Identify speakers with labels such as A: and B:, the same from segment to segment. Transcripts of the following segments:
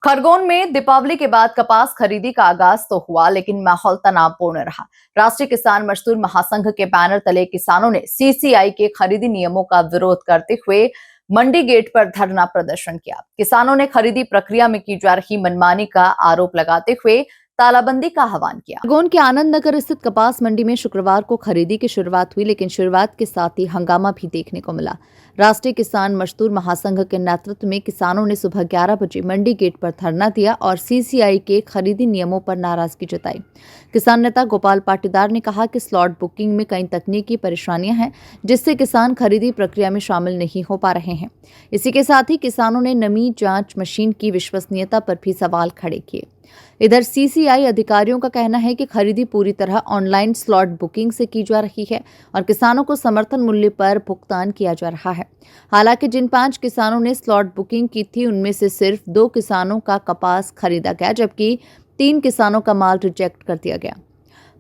A: खरगोन में दीपावली के बाद कपास खरीदी का आगाज तो हुआ, लेकिन माहौल तनावपूर्ण रहा। राष्ट्रीय किसान मजदूर महासंघ के बैनर तले किसानों ने सीसीआई के खरीदी नियमों का विरोध करते हुए मंडी गेट पर धरना प्रदर्शन किया। किसानों ने खरीदी प्रक्रिया में की जा रही मनमानी का आरोप लगाते हुए तालाबंदी का आह्वान किया। खरगोन के आनंद नगर स्थित कपास मंडी में शुक्रवार को खरीदी की शुरुआत हुई, लेकिन शुरुआत के साथ ही हंगामा भी देखने को मिला। राष्ट्रीय किसान मजदूर महासंघ के नेतृत्व में किसानों ने सुबह 11 बजे मंडी गेट पर धरना दिया और सीसीआई के खरीदी नियमों पर नाराजगी जताई। किसान नेता गोपाल पाटीदार ने कहा कि स्लॉट बुकिंग में कई तकनीकी परेशानियां हैं, जिससे किसान खरीदी प्रक्रिया में शामिल नहीं हो पा रहे हैं। इसी के साथ ही किसानों ने नमी जांच मशीन की विश्वसनीयता पर भी सवाल खड़े किए। इधर सीसीआई अधिकारियों का कहना है कि खरीदी पूरी तरह ऑनलाइन स्लॉट बुकिंग से की जा रही है और किसानों को समर्थन मूल्य पर भुगतान किया जा रहा है। हालांकि जिन 5 किसानों ने स्लॉट बुकिंग की थी, उनमें से सिर्फ 2 किसानों का कपास खरीदा गया, जबकि 3 किसानों का माल रिजेक्ट कर दिया गया।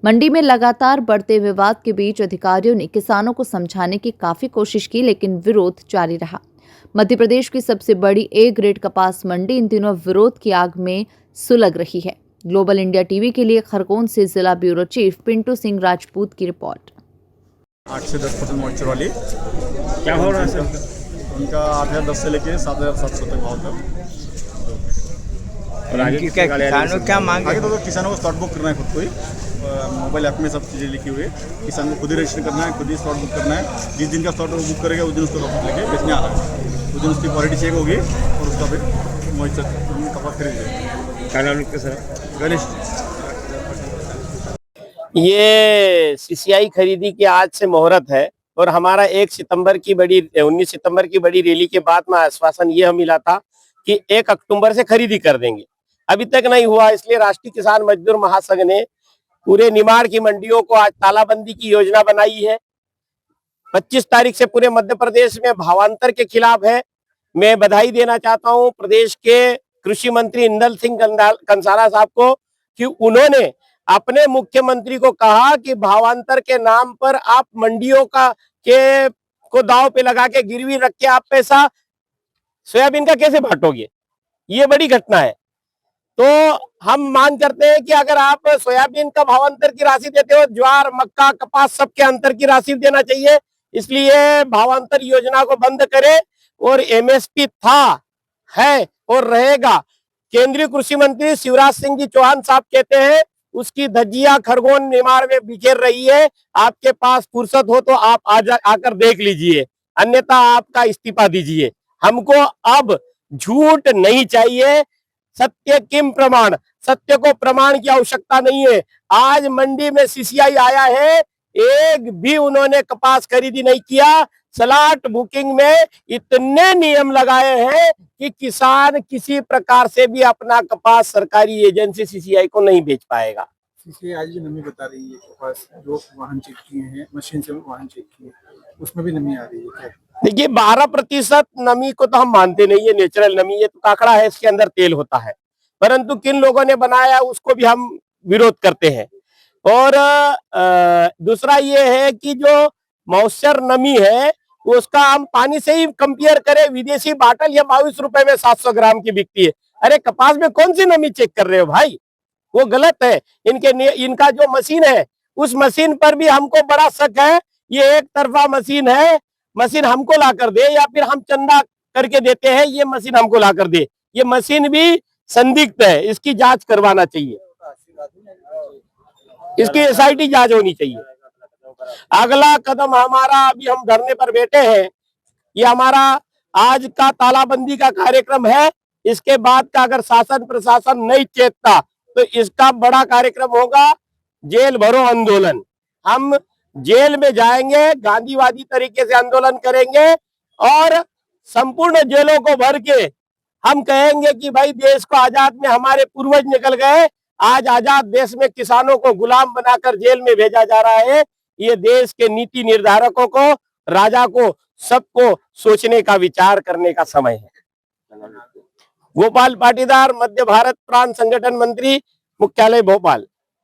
A: मंडी में लगातार बढ़ते विवाद के बीच अधिकारियों ने किसानों को समझाने की काफी कोशिश की, लेकिन विरोध जारी रहा। मध्य प्रदेश की सबसे बड़ी ए ग्रेड कपास मंडी इन दिनों विरोध की आग में सुलग रही है। ग्लोबल इंडिया टीवी के लिए खरगोन से जिला ब्यूरो चीफ पिंटू सिंह राजपूत की रिपोर्ट।
B: 8 से 10% मॉइस्चर वाली
C: क्या हो रहा है सर?
B: उनका 8,010 से लेके 7,700 तक भाव था।
C: और आगे क्या किसानों क्या मांग
B: आगे तो किसानों को स्लॉट बुक करना है, खुद को ही मोबाइल ऐप में सब चीज़ें लिखी हुई है। किसान को खुद ही रजिस्टर करना है, खुद ही स्लॉट बुक करना है। जिस दिन का स्लॉट वो बुक करेगा उस दिन उसको कपास लेके बेचने आ रहा है। उस दिन उसकी क्वालिटी चेक होगी और उसका फिर मॉइस्चर कपास खरीदेगा।
C: क्या नाम लिखते सर?
B: गणेश।
D: ये सीसीआई खरीदी की आज से मुहूर्त है और हमारा 19 सितंबर की बड़ी रैली के बाद में आश्वासन ये मिला था कि 1 अक्टूबर से खरीदी कर देंगे। अभी तक नहीं हुआ, इसलिए राष्ट्रीय किसान मजदूर महासंघ ने पूरे निमाड़ की मंडियों को आज तालाबंदी की योजना बनाई है। 25 तारीख से पूरे मध्य प्रदेश में भावांतर के खिलाफ है। मैं बधाई देना चाहता हूं प्रदेश के कृषि मंत्री इंदल सिंह कंसाला साहब को कि उन्होंने अपने मुख्यमंत्री को कहा कि भावांतर के नाम पर आप मंडियों को दांव पे लगा के गिरवी रख के आप पैसा सोयाबीन का कैसे बांटोगे। ये बड़ी घटना है। तो हम मांग करते हैं कि अगर आप सोयाबीन का भावांतर की राशि देते हो, ज्वार मक्का कपास सबके अंतर की राशि देना चाहिए। इसलिए भावांतर योजना को बंद करें और एमएसपी है और रहेगा। केंद्रीय कृषि मंत्री शिवराज सिंह जी चौहान साहब कहते हैं उसकी धज्जियां खरगोन निमाड़ में बिखेर रही है। आपके पास फुर्सत हो तो आप आकर देख लीजिए, अन्यथा आपका इस्तीफा दीजिए। हमको अब झूठ नहीं चाहिए, सत्य किम प्रमाण। सत्य को प्रमाण की आवश्यकता नहीं है। आज मंडी में सीसीआई आया है, एक भी उन्होंने कपास खरीदी नहीं किया। स्लॉट बुकिंग में इतने नियम लगाए हैं कि किसान किसी प्रकार से भी अपना कपास सरकारी एजेंसी सीसीआई को नहीं बेच पाएगा।
E: सीसीआई जी नमी बता रही है कपास जो वाहन चेक किए हैं, मशीन से वाहन चेक किए, उसमें भी नमी आ रही है क्या?
D: देखिए 12% नमी को तो हम मानते नहीं है, नेचुरल नमी। ये तो काकड़ा है, इसके अंदर तेल होता है, परंतु किन लोगों ने बनाया उसको भी हम विरोध करते हैं। और दूसरा ये है कि जो मॉइस्चर नमी है उसका हम पानी से ही कंपेयर करें, विदेशी बाटल या 22 रुपए में 700 ग्राम की बिकती है। अरे कपास में कौन सी नमी चेक कर रहे हो भाई, वो गलत है। इनका जो मशीन है उस मशीन पर भी हमको बड़ा शक है। ये एक तरफा मशीन है, मशीन हमको ला कर दे या फिर हम चंदा करके देते हैं, ये मशीन हमको ला कर दे। ये मशीन भी संदिग्ध है, इसकी जांच करवाना चाहिए, इसकी एसआईटी जांच होनी चाहिए। अगला कदम हमारा, अभी हम धरने पर बैठे हैं, ये हमारा आज का तालाबंदी का कार्यक्रम है। इसके बाद का अगर शासन प्रशासन नहीं चेतता तो इसका बड़ा कार्यक्रम होगा जेल भरो आंदोलन। हम जेल में जाएंगे, गांधीवादी तरीके से आंदोलन करेंगे और संपूर्ण जेलों को भर के हम कहेंगे कि भाई देश को आजाद में हमारे पूर्वज निकल गए, आज आजाद देश में किसानों को गुलाम बनाकर जेल में भेजा जा रहा है। ये देश के नीति निर्धारकों को, राजा को, सबको सोचने का, विचार करने का समय है। गोपाल पाटीदार, मध्य भारत प्रांत संगठन मंत्री, मुख्यालय भोपाल।